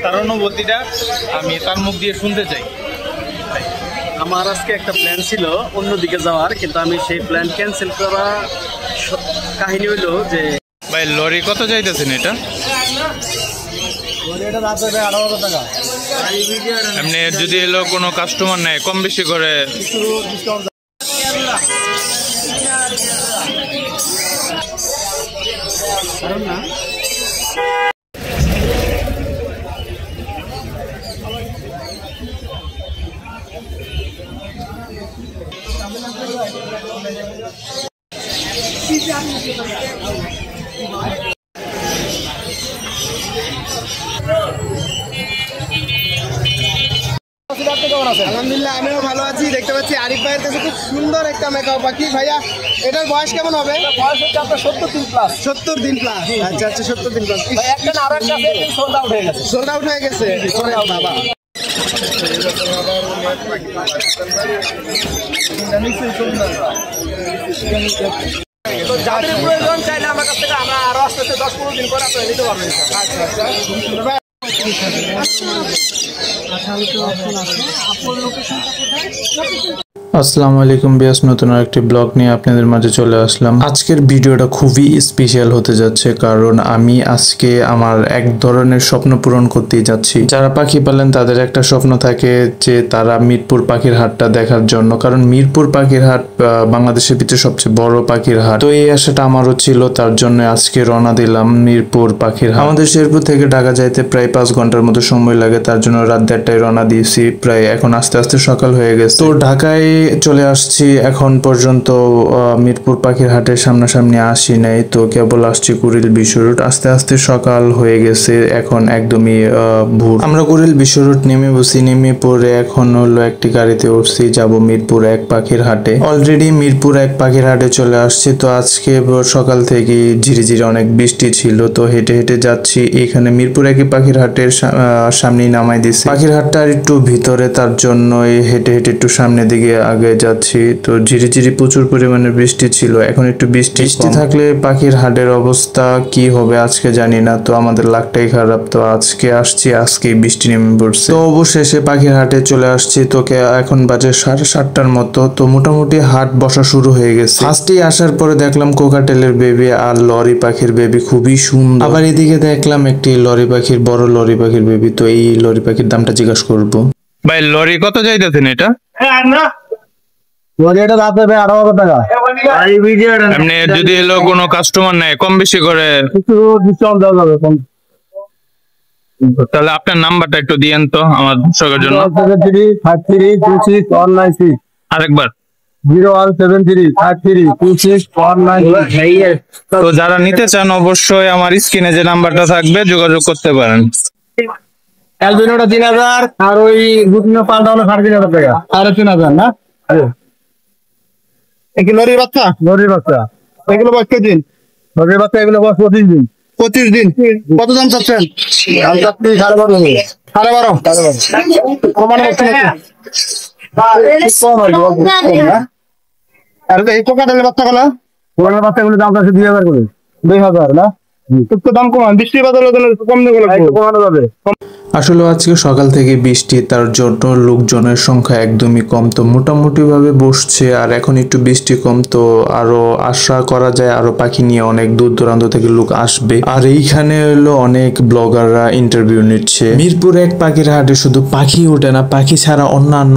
তার অনুভূতিটা আমি তার মুখ দিয়ে শুনতে চাই। আমার আজকে একটা প্ল্যান ছিল অন্যদিকে যাওয়ার, কিন্তু আমি সেই প্ল্যান ক্যান্সেল করা। কাহিনী হইলো যে ভাই লরি কত চাইতেছেন এটা? এমনি যদি এলো কোনো কাস্টমার নেয় কম বেশি করে আলহামদুলিল্লাহ, আমিও ভালো আছি। দেখতে পাচ্ছি আরিফ ভাইয়ের কাছে খুব সুন্দর একটা মেকাও পাখি। ভাইয়া, এটার বয়স কেমন হবে? বয়স হচ্ছে আপনার 70 দিন প্লাস। 70 দিন প্লাস। আচ্ছা আচ্ছা, 70 দিন প্লাস। একটা আর একটা সোল্ড আউট হয়ে গেছে। সোল্ড আউট হয়ে গেছে বাবা। তো যাদের প্রয়োজন চাইলে আমার কাছ থেকে আমরা আরো আস্তে আস্তে 10-15 দিন করে আপনারা নিতে পারবেন। আচ্ছা আচ্ছা, আসসালামু আলাইকুম বিয়াস, নতুন আরেকটি ব্লগ নিয়ে আপনাদের মাঝে চলে আসলাম। আজকের ভিডিওটা খুবই স্পেশাল হতে যাচ্ছে, কারণ আমি আজকে আমার এক ধরনের স্বপ্ন পূরণ করতেই যাচ্ছি। যারা পাখি পালেন তাদের একটা স্বপ্ন থাকে যে তারা মিরপুর পাখির হাটটা দেখার জন্য, কারণ মিরপুর পাখির হাট বাংলাদেশের ভিতরে সবচেয়ে বড় পাখির হাট। তো এই আশাটা আমারও ছিল, তার জন্য আজকে রওনা দিলাম মিরপুর পাখির হাট। আমাদের শেরপুর থেকে ঢাকা যাইতে প্রায় 5 ঘন্টার মতো সময় লাগে, তার জন্য রাত 1:30টায় রওনা দিয়েছি। প্রায় এখন আস্তে আস্তে সকাল হয়ে গেছে। তো ঢাকায় চলে আসছি। এখন পর্যন্ত মিরপুর পাখির হাটের সামনাসামনি আসি নাই, তো কেবল আসছি কুড়িল বিশ্ব রুট। আস্তে আস্তে সকাল হয়ে গেছে, এখন একদমই ভোর। আমরা কুড়িল বিশ্ব রুট নেমে বসি, নেমে পরে এখন হলো একটি গাড়িতে উঠছি, যাব মিরপুর 1 পাখির হাটে। অলরেডি মিরপুর 1 পাখির হাটে চলে আসছি। তো আজকে সকাল থেকে ঝিরিঝিরি অনেক বৃষ্টি ছিল, তো হেঁটে হেঁটে যাচ্ছি। এখানে মিরপুর 1 পাখির হাটের সামনেই নামাই দিছি। পাখির হাটটা আর একটু ভিতরে, তার জন্য হেঁটে হেঁটে একটু সামনের দিকে আগে যাচ্ছি। তো ঝিরিঝিরি প্রচুর পরিমাণে বৃষ্টি ছিল, এখন একটু বৃষ্টি থাকলে পাখির হাটের অবস্থা কি হবে আজকে জানি না। তো আমাদের লাকটাই খারাপ, তো আজকে আসছি, আজকেই বৃষ্টি নেমে পড়ছে। তো অবশেষে পাখির হাটে চলে আসছি। তোকে এখন বাজে 7:30টার মতো। তো মোটামুটি হাট বসা শুরু হয়ে গেছে। ফার্স্টেই আসার পরে দেখলাম কোকাটেলের বেবি আর লরি পাখির বেবি, খুবই সুন্দর। আবার এদিকে দেখলাম একটি লরি পাখির, বড় লরি পাখির বেবি। তো এই লরি পাখির দামটা জিজ্ঞাসা করবো। ভাই লরি কত চাইতেছেন এটা? এমনি যদি এলো কোনো কাস্টমার নেয় কম বেশি করে ডিসকাউন্ট দেওয়া যাবে। তাহলে আপনার নাম্বারটা একটু দিয়েন তো আমার দর্শকের জন্য। 017353196। আরেকবার 017353196। তো যারা নিতে চান অবশ্যই আমার স্ক্রিনে যে নাম্বারটা থাকবে যোগাযোগ করতে পারেন। অ্যালবিনোটা 3000 আর ওই রুটিনো পাল্টানো 3500 টাকা। আর 3000 না? কি লরির বাচ্চা? লরির বাচ্চা এগুলো বয়স কদিন? লরির বাচ্চা এগুলো 25 দিন। 25 দিন। কত দাম চাচ্ছেন? 12.5 প্রমাণ হচ্ছে নাকি? আর এই কোকাটেলের বাচ্চাগুলো? লরির বাচ্চাগুলো দাম আছে 2000 করে। 2000 না? একটু দাম কমান, বৃষ্টি বাদল কম দেবো, কমানো যাবে। আসলে আজকে সকাল থেকে বৃষ্টি, তার জন্য লোকজনের সংখ্যা একদমই কম। তো মোটামুটি ভাবে বসছে, আর এখন একটু বৃষ্টি কম, তো আরো আশা করা যায় আরো পাখি নিয়ে অনেক দূর দূরান্ত থেকে লোক আসবে। আর এইখানে হলো অনেক ব্লগাররা ইন্টারভিউ নিচ্ছে। মিরপুর 1 পাখির হাটে শুধু পাখি ওঠে না, পাখি ছাড়া অন্যান্য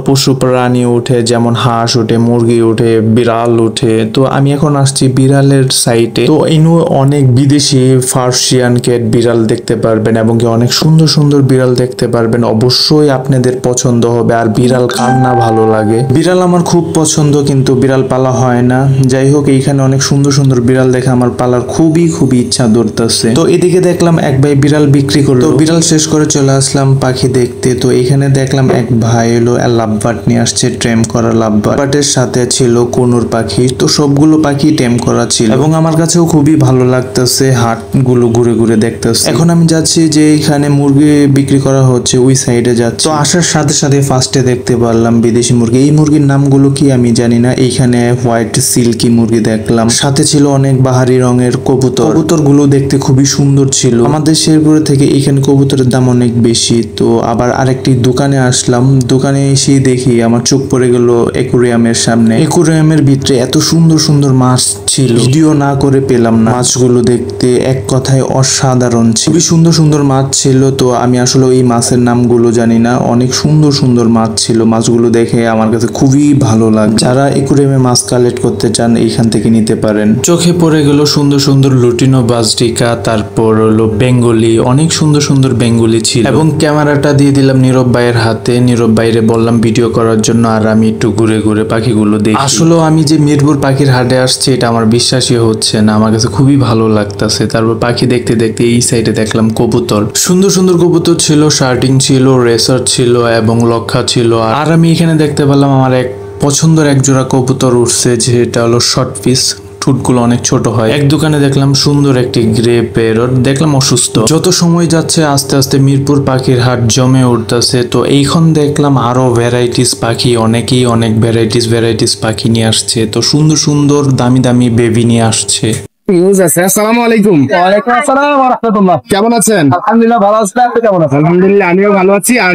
পশু প্রাণী ওঠে, যেমন হাঁস ওঠে, মুরগি ওঠে, বিড়াল ওঠে। তো আমি এখন আসছি বিড়ালের সাইটে। তো ইনু অনেক বিদেশি পার্সিয়ান ক্যাট বিড়াল দেখতে পারবেন, এবং অনেক সুন্দর সুন্দর বিড়াল দেখতে পারবেন। অবশ্যই আপনাদের পছন্দ হবে। আর বিড়াল কার না ভালো লাগে? বিড়াল আমার খুব পছন্দ, কিন্তু বিড়াল পালা হয় না। যাই হোক, এইখানে অনেক সুন্দর সুন্দর বিড়াল দেখে আমার পালার খুবই ইচ্ছা ধরতেছে। তো এদিকে দেখলাম এক ভাই বিড়াল বিক্রি করলো। তো বিড়াল শেষ করে চলে আসলাম পাখি দেখতে। তো এখানে দেখলাম এক ভাই এলো লাভবার্ড নিয়ে আসছে, টেম করা লাভবার্ডের সাথে ছিল কোনুর পাখি। তো সবগুলো পাখি টেম করা ছিল, এবং আমার কাছেও খুবই ভালো লাগতেছে হাটগুলো ঘুরে ঘুরে দেখতেছে। এখন আমি যাচ্ছি যে এখানে মুরগি মুরগি বিক্রি করা হচ্ছে ওই সাইডে যাচ্ছে। তো আসার সাথে সাথে ফার্স্টে দেখতে পারলাম বিদেশি মুরগি। এই মুরগির নামগুলো কি আমি জানি না। এইখানে হোয়াইট সিল্কি মুরগি দেখলাম, সাথে ছিল অনেক বাহারি রঙের কবুতর। কবুতরগুলো দেখতে খুবই সুন্দর ছিল। আমাদের শেরপুরে থেকে এখানে কবুতরের দাম অনেক বেশি। তো আবার আরেকটি দোকানে আসলাম, দোকানে এসে দেখি আমার চোখ পড়ে গেল অ্যাকুরিয়ামের সামনে। অ্যাকুরিয়ামের ভিতরে এত সুন্দর সুন্দর মাছ ছিল, ভিডিও না করে পেলাম না। মাছগুলো দেখতে এক কথায় অসাধারণ ছিল, খুবই সুন্দর সুন্দর মাছ ছিল। তো আমি আসলে এই মাছের নামগুলো জানি না, অনেক সুন্দর সুন্দর মাছ ছিল। মাছগুলো দেখে আমার কাছে খুবই ভালো লাগে। যারা অ্যাকুরিয়ামে মাছ কালেক্ট করতে চান এইখান থেকে নিতে পারেন। চোখে পড়ে গেল সুন্দর সুন্দর লুটিনো বাজরিকা, তারপর হলো বেঙ্গলি, অনেক সুন্দর সুন্দর বেঙ্গলি ছিল। এবং ক্যামেরাটা দিয়ে দিলাম নীরব ভাইয়ের হাতে। নীরব ভাইরে বললাম ভিডিও করার জন্য, আর আমি একটু ঘুরে ঘুরে পাখিগুলো দেখি। আসলে আমি যে মিরপুর পাখির হাটে আসছি এটা আমার বিশ্বাসই হচ্ছে না, আমার কাছে খুবই ভালো লাগতেছে। তারপর পাখি দেখতে দেখতে এই সাইডে দেখলাম কবুতর, সুন্দর সুন্দর কবুতর ছিল, শার্টিং ছিল, রেসার ছিল এবং লক্ষা ছিল। আর আমি এখানে দেখতে পেলাম আমার এক পছন্দের এক জোড়া কবুতর উঠছে, যেটা হলো শর্ট পিস। ঠোঁটগুলো অনেক ছোট হয়। এক দোকানে দেখলাম সুন্দর একটি গ্রে প্যারট, দেখলাম অসুস্থ। যত সময় যাচ্ছে আস্তে আস্তে মিরপুর পাখির হাট জমে উঠতেছে। তো এইখন দেখলাম আরো ভ্যারাইটিস পাখি, অনেকেই অনেক ভ্যারাইটিস পাখি নিয়ে আসছে। তো সুন্দর সুন্দর দামি দামি বেবি নিয়ে আসছে। নিউজ আছে। আসসালামু আলাইকুম। ওয়ালাইকুম আসসালাম ওয়া রাহমাতুল্লাহ। কেমন আছেন? আলহামদুলিল্লাহ ভালো আছি, আপনি কেমন আছেন? আলহামদুলিল্লাহ আমিও ভালো আছি। আর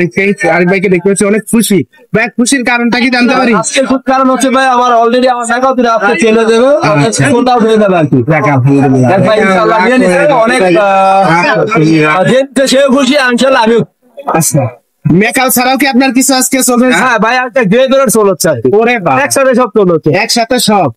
আরিফ ভাইকে দেখতে পাচ্ছি অনেক খুশি। ভাই খুশির কারণটা কি জানতে পারি? আজকের খুব কারণ হচ্ছে ভাই আমার অলরেডি আমার টাকাও দিলে আপনি চলে যাবে, সোল্ড আউট হয়ে যাবে আর কি। আলহামদুলিল্লাহ। দেখ ভাই ইনশাআল্লাহ নিয়ে নিছে অনেক যে সেও খুশি, ইনশাআল্লাহ আমিও। আচ্ছা, মেকাল ছাড়াও কি আপনার কিছু আজকে চলবে? হ্যাঁ ভাই একটা গ্রে কালার সোল হচ্ছে আর কি। ওরে বাবা, একসাথে সব সোল হচ্ছে। একসাথে সব।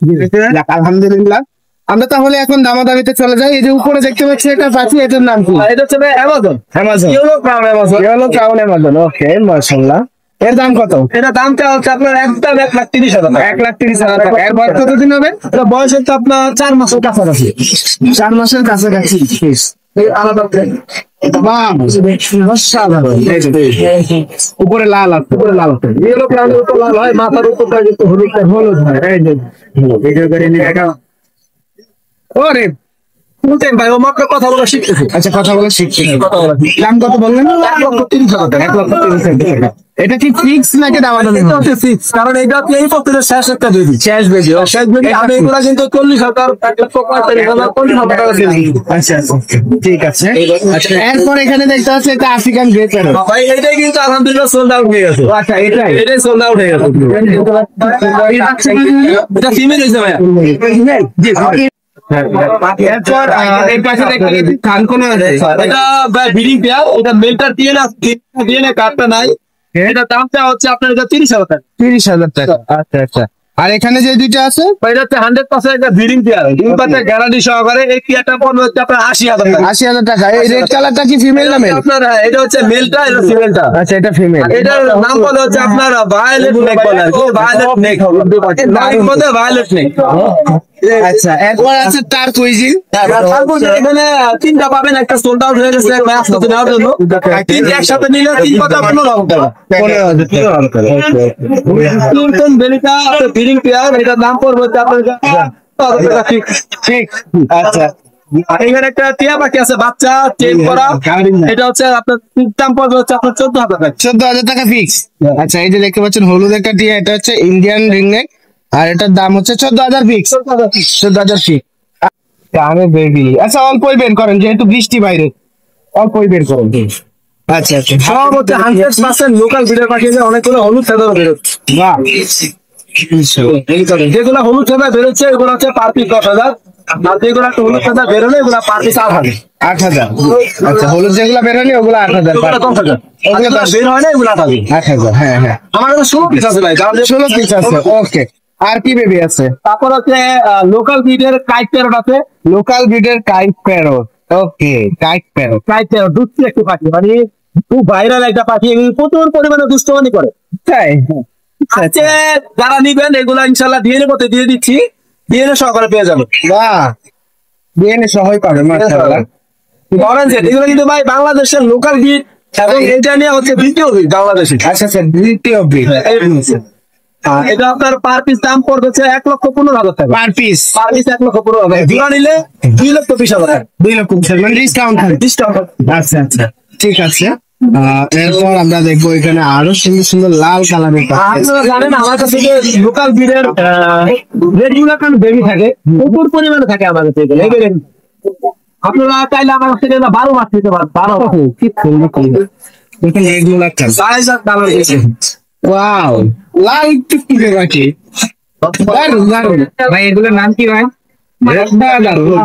যাক, আলহামদুলিল্লাহ। আমরা তাহলে এখন দামাদামিতে চলে যাই। এই যে উপরে দেখতে পাচ্ছি একটা পাখি, এটার নাম কি? এটা হচ্ছে ভাই Amazon, Amazon. Yellow crown Amazon. Yellow crown Amazon. Okay, মাশাআল্লাহ। এর দাম কত? এটা দামটা হচ্ছে আপনার একদম 1,30,000 টাকা। 1,30,000 টাকা। এর বয়স কতদিন হবে? এটা বয়স হচ্ছে আপনার 4 মাসের কাছাকাছি। 4 মাসের কাছাকাছি। এই আলাদা বাহ, অসাধারণ। এই যে, উপরে লাল আছে, উপরে লাল আছে। ইয়েলো ক্রাউনের উপর লাল হয়, মাথার উপরটা কিন্তু হলুদ হলুদ হয়। এই যে, ভিডিও করে নিয়ে এটা। ওরে, বলতেন ভাই ও মাত্র কথা বলা শিখতেছে। আচ্ছা, কথা বলে শিখছি। কথা বলা শিখতেছে। দাম কত বললেন? 1,30,000 টাকা। 1,30,000 টাকা। এটা কি ফিক্স নাকি দামাদামি? এটা হচ্ছে fix, কারণ এটা হচ্ছে এই পক্ষের শেষ একটা বেবি। শেষ বেবি আমি এগুলা কিন্তু 40,000, 1,45,000, 40,000 টাকা দিয়ে দিই। আচ্ছা আচ্ছা, ঠিক আছে। এরপর এখানে দেখতে পাচ্ছি একটা আফ্রিকান গ্রে প্যারট। ভাই এটাই কিন্তু আলহামদুলিল্লাহ সোল্ড আউট হয়ে গেছে। আচ্ছা, এটাই এটাই সোল্ড আউট হয়ে গেছে। এটা ফিমেল হয়েছে ভাইয়া। জি। এরপর এই পাশে দেখতে পাচ্ছি কানকোনা আছে। এটা ব্রিডিং পেয়ার, এটা মেলটার ডিএনএ কার্ডটা নাই। এটা দামটা হচ্ছে আপনার এটা 30,000 টাকা। 30,000 টাকা। আচ্ছা আচ্ছা। আর এখানে যে দুইটা আছে, এটা হচ্ছে 100% একটা ব্রিডিং পেয়ার, দুই পাতে গ্যারান্টি সহকারে। এই পেয়ারটা পড়বে হচ্ছে আপনার 80,000 টাকা। 80,000 টাকা। এই রেড কালারটা কি ফিমেল না মেল? আপনার এটা হচ্ছে মেলটা, এটা ফিমেলটা। আচ্ছা, এটা ফিমেল। এটার নাম বলে হচ্ছে আপনার ভায়োলেট নেক বলে আর কি। ভায়োলেট নেক নাম বলে ভায়োলেট নেক। আচ্ছা, এরপর আছে টারকুইজি। তারপর এখানে 3টা পাবেন, একটা সোল্ড আউট হয়ে গেছে ম্যাচ করতে নেওয়ার জন্য। 3 একসাথে নিলে 3 পাতা 15,000 টাকা। 15,000 টাকা। টুলটন বেলিটা ব্রিডিং পেয়ার, এটার দাম পড়বে হচ্ছে আপনার 10,000 টাকা ঠিক। ঠিক। আচ্ছা, এখানে একটা টিয়া পাখি আছে বাচ্চা চেক করা, এটা হচ্ছে আপনার দাম পড়বে হচ্ছে আপনার 14,000 টাকা। 14,000 টাকা ফিক্স। আচ্ছা, এই যে দেখতে পাচ্ছেন হলুদ একটা টিয়া, এটা হচ্ছে ইন্ডিয়ান রিংনেক। আর এটার দাম হচ্ছে 14,000 ফিক্স। 14,000 ফিক্স। আমি বেবি। আচ্ছা, অল্পই বের করেন যেহেতু বৃষ্টি বাইরে, অল্পই বের করেন। আচ্ছা আচ্ছা, সব হচ্ছে 100% লোকাল ব্রিডের পাখি, অনেকগুলো হলুদ ফেদারও বেরোচ্ছে। বাহ। যেগুলো হলুদ ফেদার বেরোচ্ছে এগুলো হচ্ছে পার পিস 10,000, আর যেগুলো একটা হলুদ ফেদার বেরোলে এগুলো পার পিস 8,000। 8,000। আচ্ছা, হলুদ যেগুলো বেরোনি ওগুলো 8,000। এগুলো 10,000, ওগুলো যেগুলো বের হয় না এগুলো 8,000। 8,000। হ্যাঁ হ্যাঁ, আমার কাছে 16 পিস আছে ভাই, কারণ 16 পিস আছে। ওকে, আর কি বেবি আছে? তারপর হচ্ছে লোকাল ব্রিডের কাইট প্যারট আছে। লোকাল ব্রিডের কাইট প্যারট। ওকে, কাইট প্যারট। কাইট প্যারট দুষ্টি একটা পাখি, মানে খুব ভাইরাল একটা পাখি, এগুলো প্রচুর পরিমাণে দুষ্টমানি করে। তাই? আচ্ছা, যারা নিবেন এগুলা ইনশাল্লাহ ডিএনএ করতে দিয়ে দিচ্ছি, ডিএনএ সহকারে পেয়ে যাবেন। বাহ, ডিএনএ সহই পাবে মাশাআল্লাহ। ধরেন যে এগুলো কিন্তু ভাই বাংলাদেশের লোকাল ব্রিড, এবং এটা নিয়ে হচ্ছে দ্বিতীয় ব্রিড বাংলাদেশে। আচ্ছা আচ্ছা, দ্বিতীয় ব্রিড। এটা আপনার পার পিস দাম পড়বে 1,15,000 টাকা। Per piece? Per piece 1,15,000। জোড়া নিলে 2,20,000 টাকা। 2,20,000 মানে ডিসকাউন্ট থাকবে। ডিসকাউন্ট। আচ্ছা আচ্ছা, ঠিক আছে। এরপর আমরা দেখবো এখানে আরো সুন্দর সুন্দর লাল কালারের আপনারা জানেন আমার কাছে যে লোকাল ব্রিডের রেগুলার কারণ বেবি থাকে, প্রচুর পরিমাণে থাকে আমার কাছে এগুলো। আপনারা চাইলে আমার কাছ থেকে 12 মাস নিতে পারেন। 12 মাস কি এখানে রেগুলার সাইজ আর কালার দিয়েছে। ওয়াও, লাল টুকটুকে বাকি দারুন দারুন। ভাই এগুলোর নাম কি ভাই? দারুন।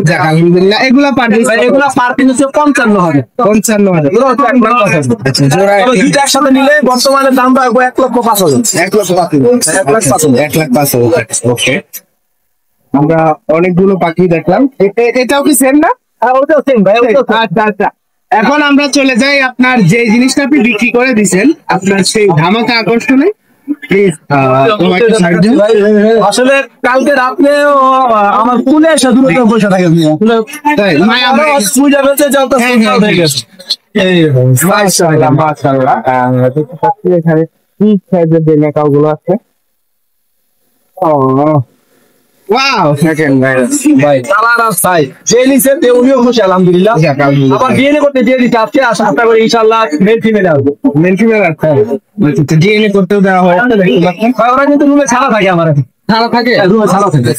যাক আলহামদুলিল্লাহ, এগুলা পার পিস এগুলো পার পিস হচ্ছে 55 হবে। 55,000। আচ্ছা, জোড়া তবে দুইটা একসাথে নিলে বর্তমানে দাম রাখবো 1,05,000। 1,05,000। ওকে, আমরা অনেকগুলো পাখি দেখলাম। এটাও কি সেম না? ওটাও সেম ভাই, ওটাও same। আচ্ছা আচ্ছা, এখন আমরা চলে যাই আপনার যে জিনিসটা আপনি বিক্রি করে দিচ্ছেন, আপনার সেই ধামাকা আকর্ষণে। প্লিজ আসলে কালকে রাত্রে আমার পুলে এসে দূরে পয়সা থাকে পূজা পেতে যাও তো হয়ে গেছে। মাশাআল্লাহ মাশাআল্লাহ, এখানে কি সাইজের ডেনাকাও গুলো আছে। ওয়াও, সেকেন্ড ভাই কালার আর সাইজ যে নিছে তে উনিও খুশি আলহামদুলিল্লাহ। আবার ডিএনএ করতে দিয়ে দিতে আজকে আশা করি ইনশাআল্লাহ মেল ফিমেল আসবে। মেলফিমেল আছে, ডিএনএ করতেও দেওয়া হয়। ওরা কিন্তু রুমে ছাড়া থাকে আমার ভালো থাকে, রুমে ছাড়া থাকে।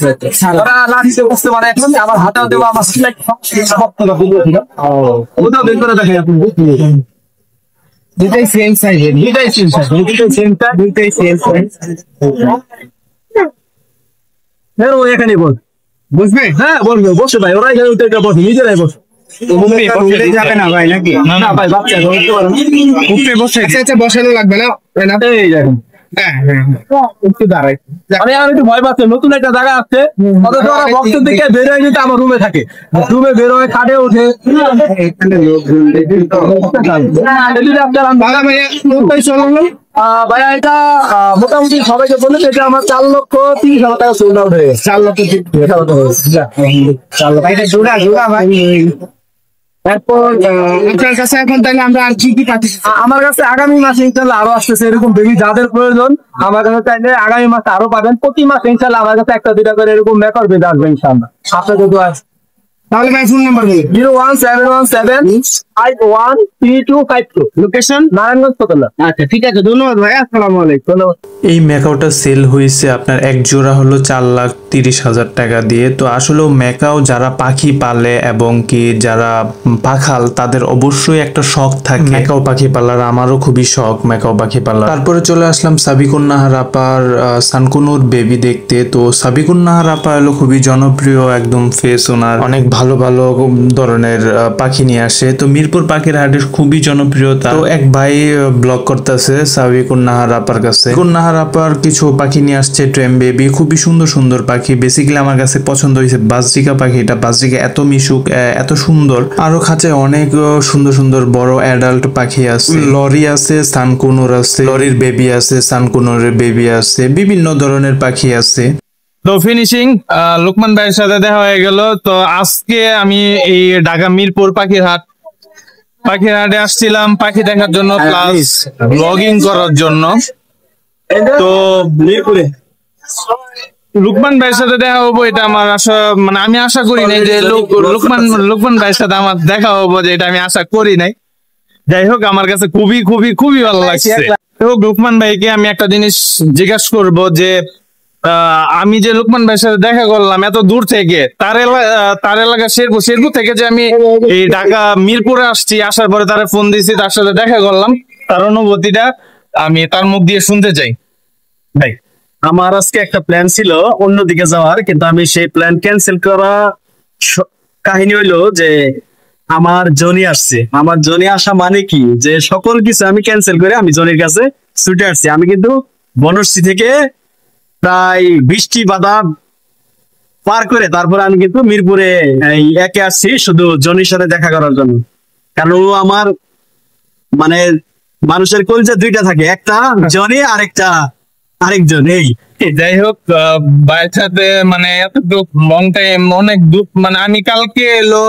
ওরা লাঠিতে বসতে পারে, এখন আমার হাতেও দেবো, আমার ওটাও বের করে দেখে আপনি। দুটাই সেম সাইজের, দুইটাই সেম সাইজ, দুটাই সেম সাইজ। হ্যাঁ ও এখানে বল বুঝবে? হ্যাঁ বলবে বসে ভাই, ওরা এখানে উঠে বসে নিজেরাই বসে। উঠে যাবে না ভাই নাকি? না ভাই বাচ্চা উঠতে পারে না। উপরে বসে, আচ্ছা আচ্ছা, বসানো লাগবে না? না, এই দেখেন হ্যাঁ হ্যাঁ, একটু দাঁড়াই। মানে আমি একটু ভয় পাচ্ছি, নতুন একটা জায়গা আসছে, অথচ ওরা বক্সের দিকে বের হয়ে যেতে আমার রুমে থাকে, রুমে বের হয়ে খাটে ওঠে। এখানে লোকজন ভালো ভাইয়া, কোথায় চললো? ভাইয়া এটা মোটামুটি সবাইকে বলে এটা আমার 4,30,000 টাকা সোল্ড আউট হয়ে গেছে। 4,30,000। এটা জোড়া জোড়া ভাই। তারপর আপনার কাছে এখন তাহলে আমরা আর কি কি পাচ্ছি? আমার কাছে আগামী মাসে ইনশাল্লাহ আরো আসতেছে এরকম বেবি, যাদের প্রয়োজন আমার কাছে চাইলে আগামী মাসে আরো পাবেন। প্রতি মাসে ইনশাল্লাহ আমার কাছে একটা দুইটা করে এরকম মেকর বেবি আসবে ইনশাল্লাহ। আপনাদের দোয়া আছে। তাহলে ভাই ফোন নাম্বার বলুন। 01717513252। লোকেশন নারায়ণগঞ্জ কোতলা। আচ্ছা ঠিক আছে, ধন্যবাদ ভাই, আসসালামু আলাইকুম। এই ম্যাকাওটা সেল হয়েছে আপনার এক জোড়া হলো 4,30,000 টাকা দিয়ে। তো আসলে ম্যাকাও যারা পাখি পালে এবং কি যারা পাখাল তাদের অবশ্যই একটা শখ থাকে ম্যাকাও পাখি পালার। আমারও খুবই শখ ম্যাকাও পাখি পালার। তারপরে চলে আসলাম সাবিকুন নাহার আপার সানকুনুর বেবি দেখতে। তো সাবিকুন নাহার আপা হলো খুবই জনপ্রিয় একদম ফেস, ওনার অনেক ভালো ভালো ধরনের পাখি নিয়ে আসে। তো মিরপুর পাখির হাটের খুবই জনপ্রিয়তা। তো এক ভাই ব্লগ করতেছে সাবিকুন নাহার আপার কাছে। নাহার আপার কিছু পাখি নিয়ে আসছে, ট্রেম বেবি, খুবই সুন্দর সুন্দর পাখি। বেসিক্যালি আমার কাছে পছন্দ হয়েছে বাজরিকা পাখিটা। বাজরিকা এত মিশুক, এত সুন্দর। আরো খাঁচায় অনেক সুন্দর সুন্দর বড় অ্যাডাল্ট পাখি আছে। লরি আছে, সানকুনুর আছে, লরির বেবি আছে, সানকুনুরের বেবি আছে, বিভিন্ন ধরনের পাখি আছে। তো ফিনিশিং লোকমান ভাইয়ের সাথে দেখা হয়ে গেল। তো আজকে আমি এই ঢাকা মিরপুর পাখির হাটে আসছিলাম পাখি দেখার জন্য প্লাস ব্লগিং করার জন্য। তো মিরপুরে লোকমান ভাইয়ের সাথে দেখা হবো এটা আমার আশা, মানে আমি আশা করি নাই যে লোকমান ভাইয়ের সাথে আমার দেখা হবো, যে এটা আমি আশা করি নাই। যাই হোক, আমার কাছে খুবই খুবই খুবই ভালো লাগছে। তো লোকমান ভাইকে আমি একটা জিনিস জিজ্ঞাসা করবো যে আমি যে লোকমান ভাইয়ের সাথে দেখা করলাম এত দূর থেকে, তার এলাকা শেরপুর থেকে যে আমি এই ঢাকা মিরপুরে আসছি, আসার পরে তার ফোন দিয়েছি, তার সাথে দেখা করলাম, তার অনুভূতিটা আমি তার মুখ দিয়ে শুনতে চাই। ভাই আমার আজকে একটা প্ল্যান ছিল অন্যদিকে যাওয়ার, কিন্তু আমি সেই প্ল্যান ক্যান্সেল করা। কাহিনী হইলো যে আমার জনি আসছে। আমার জনি আসা মানে কি, যে সকল কিছু আমি ক্যান্সেল করে আমি জনির কাছে ছুটে আসছি। আমি কিন্তু বনশ্রী থেকে প্রায় 20টি বাধা পার করে তারপরে আমি কিন্তু মিরপুরে একে আসছি শুধু জনির সাথে দেখা করার জন্য। কারণ ও আমার মানে মানুষের কলজা দুইটা থাকে, একটা জনি আরেকজন। এই যাই হোক, ভাইয়ের সাথে মানে এত দুঃখ, লং টাইম অনেক দুঃখ। মানে আমি কালকে এলো,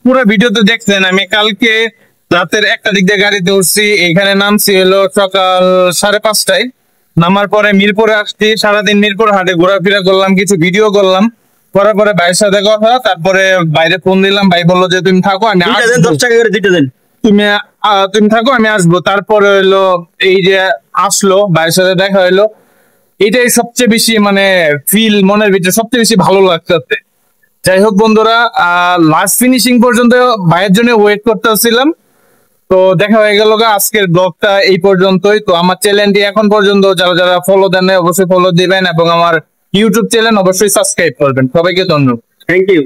পুরো ভিডিওতে দেখছেন, আমি কালকে রাতের 1টা দিক দিয়ে গাড়িতে উঠছি, এখানে নামছি হলো সকাল 5:30টায়। নামার পরে মিরপুরে আসছি, সারাদিন মিরপুর হাটে ঘোরাফেরা করলাম, কিছু ভিডিও করলাম, করার পরে ভাইয়ের সাথে কথা, তারপরে বাইরে ফোন দিলাম, ভাই বললো যে তুমি থাকো আমি দুইটা দেন, আসবো। 10 টাকা করে দুইটা দেন। তুমি থাকো আমি আসবো। তারপরে হইলো এই যে আসলো, ভাইয়ের সাথে দেখা হইলো, এটাই সবচেয়ে বেশি মানে ফিল মনের ভিতরে সবচেয়ে বেশি ভালো লাগতেছে। যাই হোক বন্ধুরা, লাস্ট ফিনিশিং পর্যন্ত ভাইয়ের জন্য ওয়েট করতেছিলাম। তো দেখা হয়ে গেল আজকের ব্লগটা এই পর্যন্তই। তো আমার চ্যানেলটি এখন পর্যন্ত যারা যারা ফলো দেন নাই অবশ্যই ফলো দিবেন এবং আমার ইউটিউব চ্যানেল অবশ্যই সাবস্ক্রাইব করবেন। সবাইকে ধন্যবাদ। Thank you.